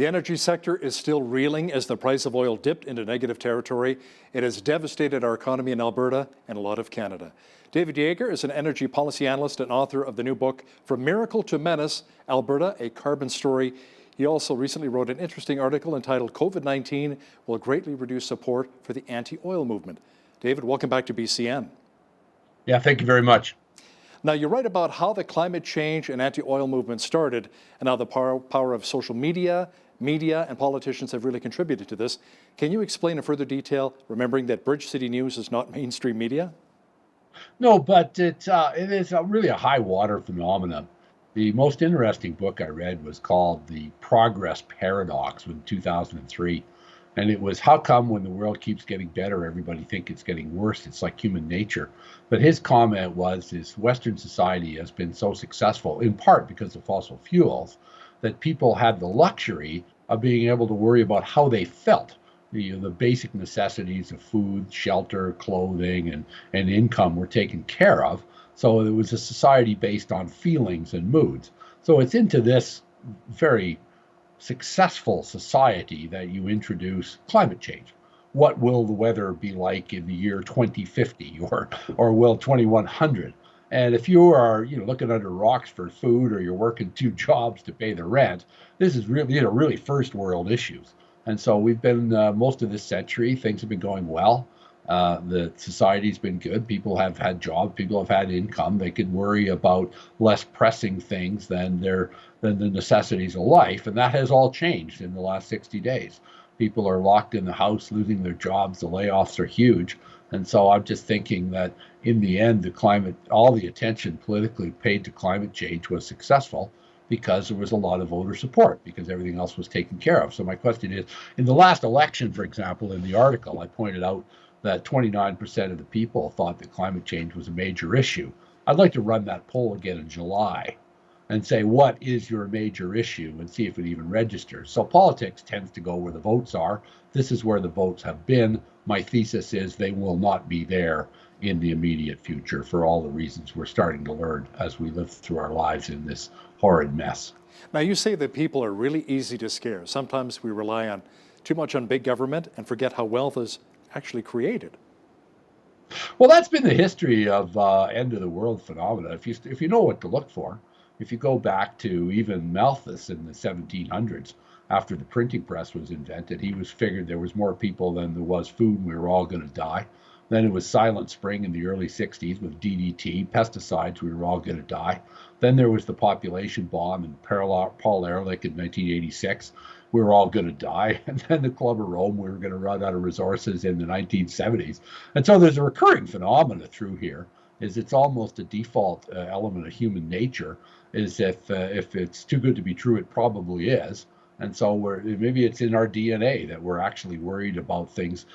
The energy sector is still reeling as the price of oil dipped into negative territory. It has devastated our economy in Alberta and a lot of Canada. David Yager is an energy policy analyst and author of the new book, From Miracle to Menace, Alberta, a Carbon Story. He also recently wrote an interesting article entitled COVID-19 Will Greatly Reduce Support for the Anti-Oil Movement. David, welcome back to BCN. Yeah, thank you very much. Now, you write about how the climate change and anti-oil movement started and how the power of social media, and politicians have really contributed to this. Can you explain in further detail, remembering that Bridge City News is not mainstream media? No, but it is really a high water phenomenon. The most interesting book I read was called The Progress Paradox in 2003. And it was how come when the world keeps getting better, everybody thinks it's getting worse? It's like human nature. But his comment was Western society has been so successful, in part because of fossil fuels, that people had the luxury of being able to worry about how they felt. The basic necessities of food, shelter, clothing, and income were taken care of. So it was a society based on feelings and moods. So it's into this very successful society that you introduce climate change. What will the weather be like in the year 2050 or will 2100? And if you are looking under rocks for food, or you're working two jobs to pay the rent, this is really first world issues. And so we've been most of this century, things have been going well. The society's been good. People have had jobs. People have had income. They could worry about less pressing things than the necessities of life. And that has all changed in the last 60 days. People are locked in the house, losing their jobs. The layoffs are huge. And so I'm just thinking that in the end, all the attention politically paid to climate change was successful because there was a lot of voter support, because everything else was taken care of. So my question is, in the last election, for example, in the article, I pointed out that 29% of the people thought that climate change was a major issue. I'd like to run that poll again in July and say, what is your major issue, and see if it even registers. So politics tends to go where the votes are. This is where the votes have been. My thesis is they will not be there in the immediate future for all the reasons we're starting to learn as we live through our lives in this horrid mess. Now, you say that people are really easy to scare. Sometimes we rely too much on big government and forget how wealth is actually created. Well, that's been the history of end of the world phenomena. If you know what to look for, if you go back to even Malthus in the 1700s, after the printing press was invented, he figured there was more people than there was food, and we were all going to die. Then it was Silent Spring in the early 60s with DDT, pesticides, we were all going to die. Then there was the population bomb and Paul Ehrlich in 1986. We were all going to die. And then the Club of Rome, we were going to run out of resources in the 1970s. And so there's a recurring phenomena through here, is it's almost a default element of human nature, is if it's too good to be true, it probably is. And so maybe it's in our DNA that we're actually worried about things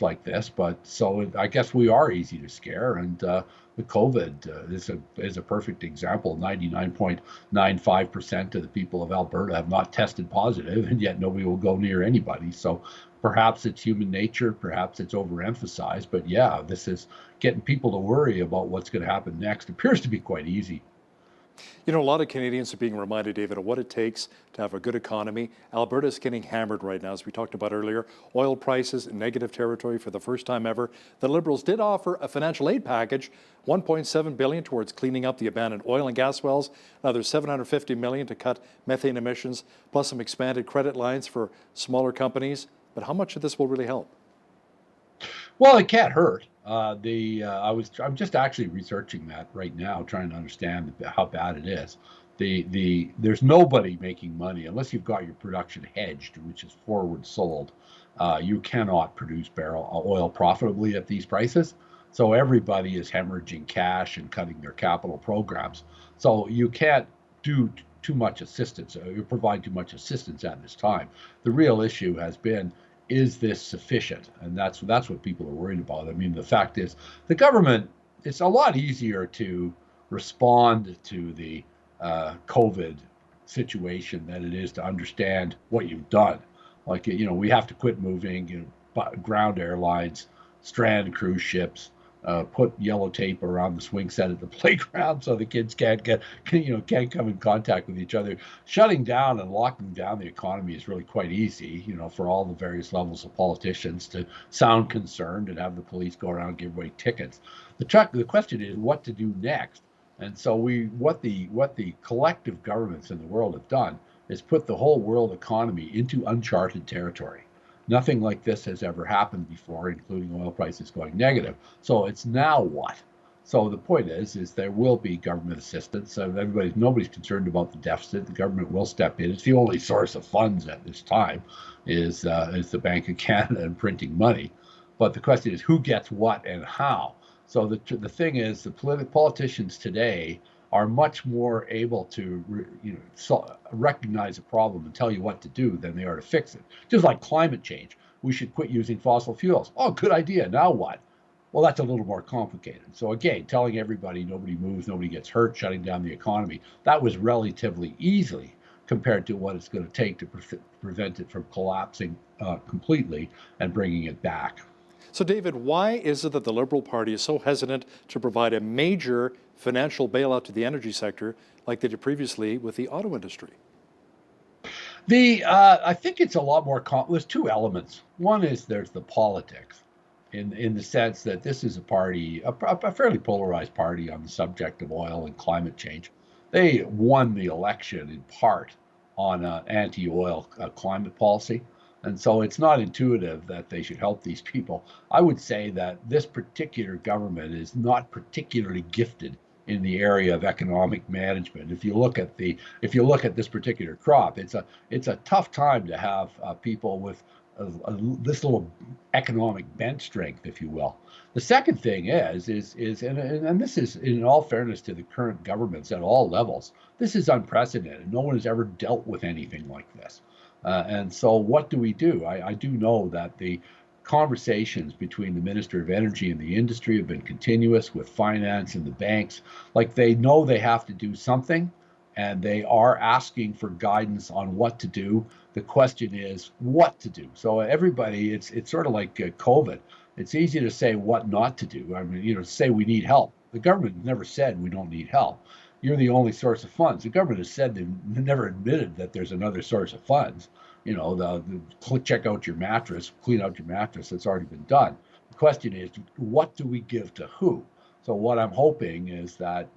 like this. But so I guess we are easy to scare. And the COVID is a perfect example. 99.95% of the people of Alberta have not tested positive, and yet nobody will go near anybody. So perhaps it's human nature, perhaps it's overemphasized. But yeah, this is getting people to worry about what's going to happen next. It appears to be quite easy. You know, a lot of Canadians are being reminded, David, of what it takes to have a good economy. Alberta is getting hammered right now, as we talked about earlier. Oil prices in negative territory for the first time ever. The Liberals did offer a financial aid package, $1.7 billion towards cleaning up the abandoned oil and gas wells. Another $750 million to cut methane emissions, plus some expanded credit lines for smaller companies. But how much of this will really help? Well, it can't hurt. I'm just actually researching that right now, trying to understand how bad it is. There's nobody making money unless you've got your production hedged, which is forward sold. You cannot produce barrel oil profitably at these prices. So everybody is hemorrhaging cash and cutting their capital programs. So you can't do too much assistance. You provide too much assistance at this time. The real issue has been, is this sufficient? And that's what people are worried about. I mean, the fact is, the government, it's a lot easier to respond to the COVID situation than it is to understand what you've done. Like, we have to quit moving, ground airlines, strand cruise ships, put yellow tape around the swing set at the playground so the kids can't come in contact with each other. Shutting down and locking down the economy is really quite easy, for all the various levels of politicians to sound concerned and have the police go around and give away tickets. The question is what to do next. And so what the collective governments in the world have done is put the whole world economy into uncharted territory. Nothing like this has ever happened before, including oil prices going negative. So it's now what? So the point is there will be government assistance. Nobody's concerned about the deficit. The government will step in. It's the only source of funds at this time, is the Bank of Canada and printing money. But the question is who gets what and how. So the thing is, the politicians today are much more able to recognize a problem and tell you what to do than they are to fix it. Just like climate change, we should quit using fossil fuels. Oh, good idea. Now what? Well, that's a little more complicated. So again, telling everybody nobody moves, nobody gets hurt, shutting down the economy, that was relatively easily compared to what it's going to take to prevent it from collapsing completely and bringing it back. So, David, why is it that the Liberal Party is so hesitant to provide a major financial bailout to the energy sector like they did previously with the auto industry? I think it's a lot more. There's two elements. One is there's the politics, in the sense that this is a party, a fairly polarized party on the subject of oil and climate change. They won the election in part on anti-oil climate policy. And so it's not intuitive that they should help these people. I would say that this particular government is not particularly gifted in the area of economic management. If you look at this particular crop, it's a tough time to have people with this little economic bench strength, if you will. The second thing and this is in all fairness to the current governments at all levels, this is unprecedented. No one has ever dealt with anything like this. And so what do we do? I do know that the conversations between the Minister of Energy and the industry have been continuous with finance and the banks. Like they know they have to do something and they are asking for guidance on what to do. The question is what to do. So everybody, it's sort of like COVID. It's easy to say what not to do. I mean, say we need help. The government never said we don't need help. You're the only source of funds. The government has said they've never admitted that there's another source of funds. Check out your mattress, clean out your mattress. That's already been done. The question is, what do we give to who? So what I'm hoping is that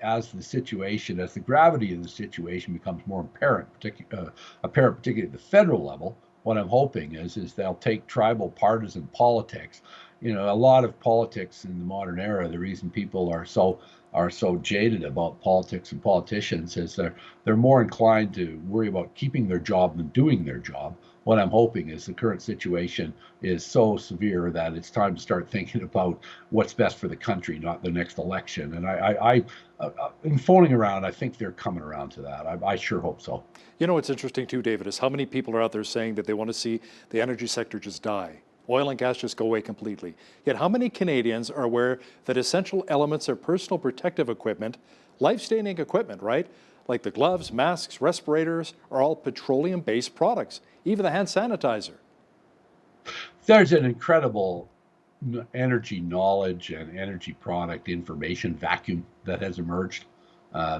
as the gravity of the situation becomes more apparent, particularly at the federal level, what I'm hoping is they'll take tribal partisan politics. A lot of politics in the modern era, the reason people are so jaded about politics and politicians is they're more inclined to worry about keeping their job than doing their job. What I'm hoping is the current situation is so severe that it's time to start thinking about what's best for the country, not the next election. And in phoning around, I think they're coming around to that. I sure hope so. What's interesting too, David, is how many people are out there saying that they want to see the energy sector just die. Oil and gas just go away completely. Yet how many Canadians are aware that essential elements of personal protective equipment, life-sustaining equipment, right? Like the gloves, masks, respirators, are all petroleum-based products, even the hand sanitizer. There's an incredible energy knowledge and energy product information vacuum that has emerged.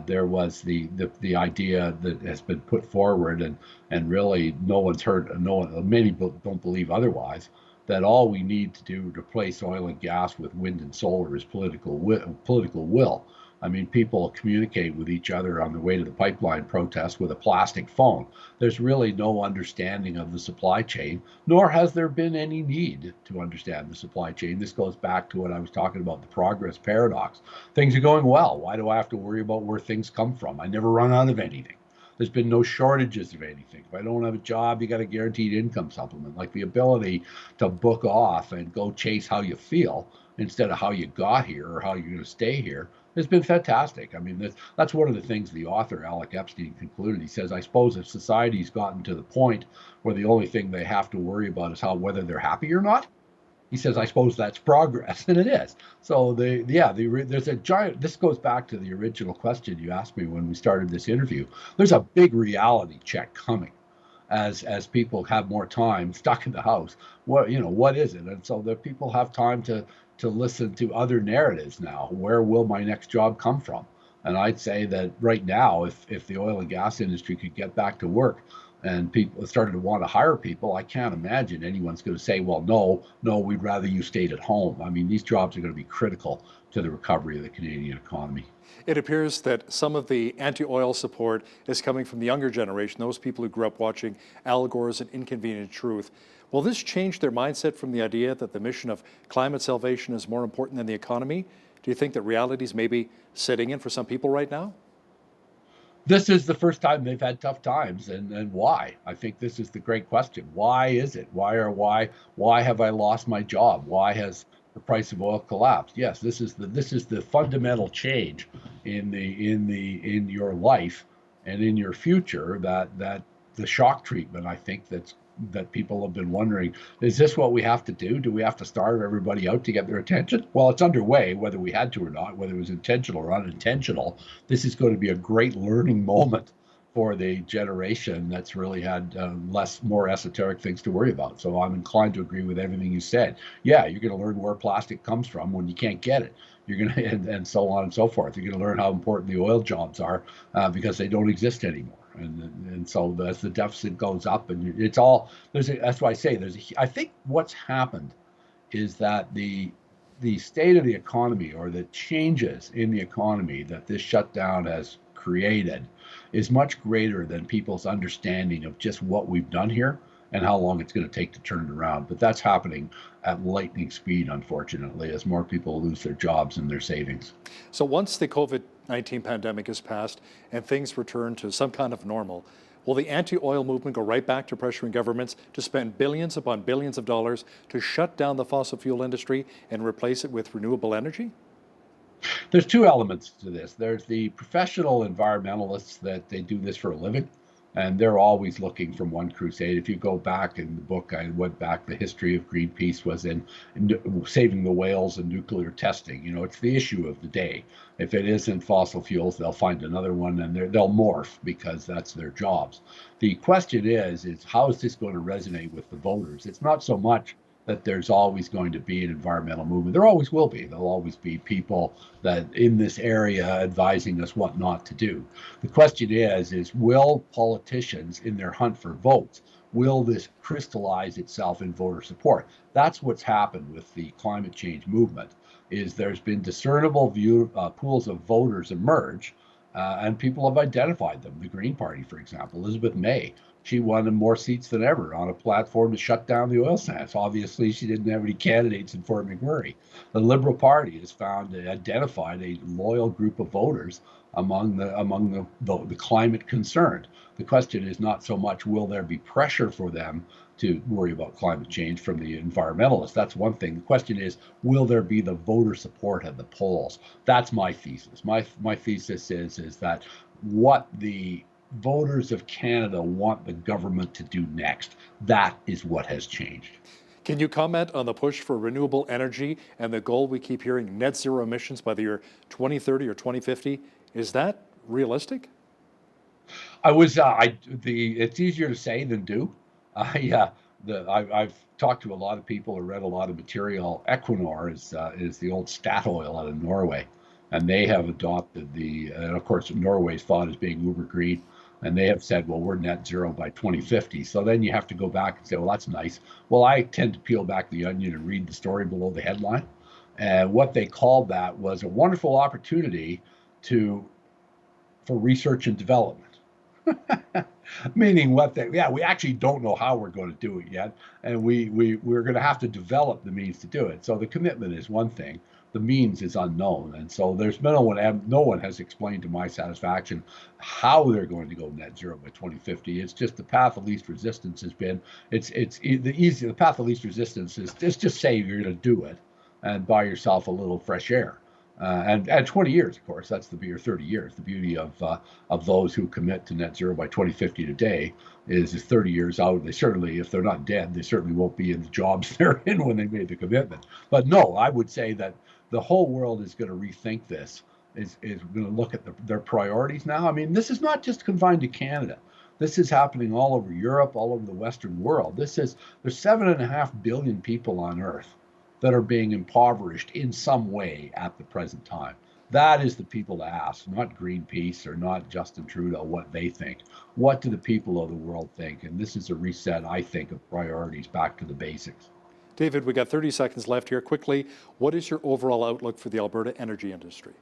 There was the idea that has been put forward, and really no one's heard. Many don't believe otherwise. That all we need to do to replace oil and gas with wind and solar is political will. I mean, people communicate with each other on the way to the pipeline protest with a plastic phone. There's really no understanding of the supply chain, nor has there been any need to understand the supply chain. This goes back to what I was talking about, the progress paradox. Things are going well. Why do I have to worry about where things come from? I never run out of anything. There's been no shortages of anything. If I don't have a job, you got a guaranteed income supplement, like the ability to book off and go chase how you feel instead of how you got here or how you're going to stay here. It's been fantastic. I mean, that's one of the things the author, Alec Epstein, concluded. He says, I suppose if society's gotten to the point where the only thing they have to worry about is whether they're happy or not, he says, I suppose that's progress, and it is. So there's a giant. This goes back to the original question you asked me when we started this interview. There's a big reality check coming, as people have more time stuck in the house. What is it? And so the people have time to to listen to other narratives now. Where will my next job come from? And I'd say that right now, if the oil and gas industry could get back to work and people started to want to hire people, I can't imagine anyone's going to say, well, no, we'd rather you stayed at home. I mean, these jobs are going to be critical to the recovery of the Canadian economy. It appears that some of the anti-oil support is coming from the younger generation, those people who grew up watching Al Gore's An Inconvenient Truth. Will this change their mindset from the idea that the mission of climate salvation is more important than the economy? Do you think that reality is maybe setting in for some people right now? This is the first time they've had tough times, and why? I think this is the great question. Why is it? Why have I lost my job? Why has the price of oil collapsed? Yes, this is the fundamental change in your life and in your future, that the shock treatment, I think, that people have been wondering, is this what we have to do? Do we have to starve everybody out to get their attention? Well, it's underway, whether we had to or not, whether it was intentional or unintentional. This is going to be a great learning moment for the generation that's really had more esoteric things to worry about. So I'm inclined to agree with everything you said. Yeah, you're going to learn where plastic comes from when you can't get it. You're going to, and so on and so forth. You're going to learn how important the oil jobs are because they don't exist anymore. And so as the deficit goes up, and it's all that's why I say I think what's happened is that the state of the economy, or the changes in the economy that this shutdown has created, is much greater than people's understanding of just what we've done here and how long it's going to take to turn it around. But that's happening at lightning speed, unfortunately, as more people lose their jobs and their savings. So once the COVID-19 pandemic is passed and things return to some kind of normal, will the anti-oil movement go right back to pressuring governments to spend billions upon billions of dollars to shut down the fossil fuel industry and replace it with renewable energy? There's two elements to this. There's the professional environmentalists that they do this for a living, and they're always looking from one crusade. If you go back in the book, I went back, the history of Greenpeace was in saving the whales and nuclear testing. It's the issue of the day. If it isn't fossil fuels, they'll find another one, and they'll morph because that's their jobs. The question is how is this going to resonate with the voters? It's not so much that there's always going to be an environmental movement. There always will be. There'll always be people that in this area advising us what not to do. The question is will politicians, in their hunt for votes, will this crystallize itself in voter support? That's what's happened with the climate change movement. Is there's been discernible pools of voters emerge, and people have identified them. The Green Party, for example, Elizabeth May, she won more seats than ever on a platform to shut down the oil sands. Obviously, she didn't have any candidates in Fort McMurray. The Liberal Party has identified a loyal group of voters among the climate concerned. The question is not so much will there be pressure for them to worry about climate change from the environmentalists. That's one thing. The question is, will there be the voter support at the polls? That's my thesis. My thesis is that what the voters of Canada want the government to do next, that is what has changed. Can you comment on the push for renewable energy and the goal we keep hearing, net zero emissions by the year 2030 or 2050? Is that realistic? It's easier to say than do. I've talked to a lot of people or read a lot of material. Equinor is the old Statoil out of Norway, and they have adopted and of course Norway's thought as being uber green, and they have said, well, we're net zero by 2050. So then you have to go back and say, well, that's nice. Well, I tend to peel back the onion and read the story below the headline. And what they called that was a wonderful opportunity for research and development. Meaning we actually don't know how we're going to do it yet, and we're going to have to develop the means to do it. So the commitment is one thing, the means is unknown, and so there's no one has explained to my satisfaction how they're going to go net zero by 2050. It's just the path of least resistance has been the path of least resistance is just say you're going to do it and buy yourself a little fresh air. And 20 years, of course, that's or 30 years. The beauty of those who commit to net zero by 2050 today is 30 years out. They certainly, if they're not dead, they certainly won't be in the jobs they're in when they made the commitment. But no, I would say that the whole world is going to rethink this, is going to look at their priorities now. I mean, this is not just confined to Canada. This is happening all over Europe, all over the Western world. There's 7.5 billion people on Earth. that are being impoverished in some way at the present time? That is the people to ask, not Greenpeace or not Justin Trudeau, what they think. What do the people of the world think? And this is a reset, I think, of priorities back to the basics. David, we got 30 seconds left here. Quickly, what is your overall outlook for the Alberta energy industry?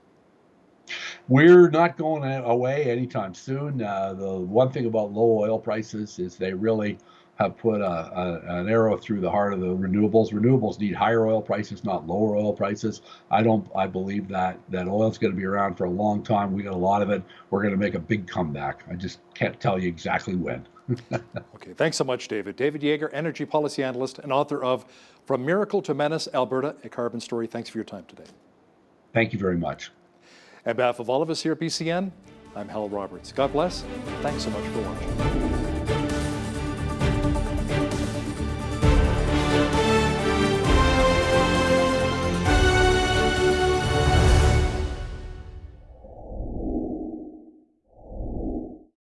We're not going away anytime soon. The one thing about low oil prices is they really have put an arrow through the heart of the renewables. Renewables need higher oil prices, not lower oil prices. I believe that oil's going to be around for a long time. We got a lot of it. We're going to make a big comeback. I just can't tell you exactly when. Okay, thanks so much, David. David Yager, energy policy analyst and author of From Miracle to Menace, Alberta, a Carbon Story. Thanks for your time today. Thank you very much. On behalf of all of us here at BCN, I'm Hal Roberts. God bless. Thanks so much for watching.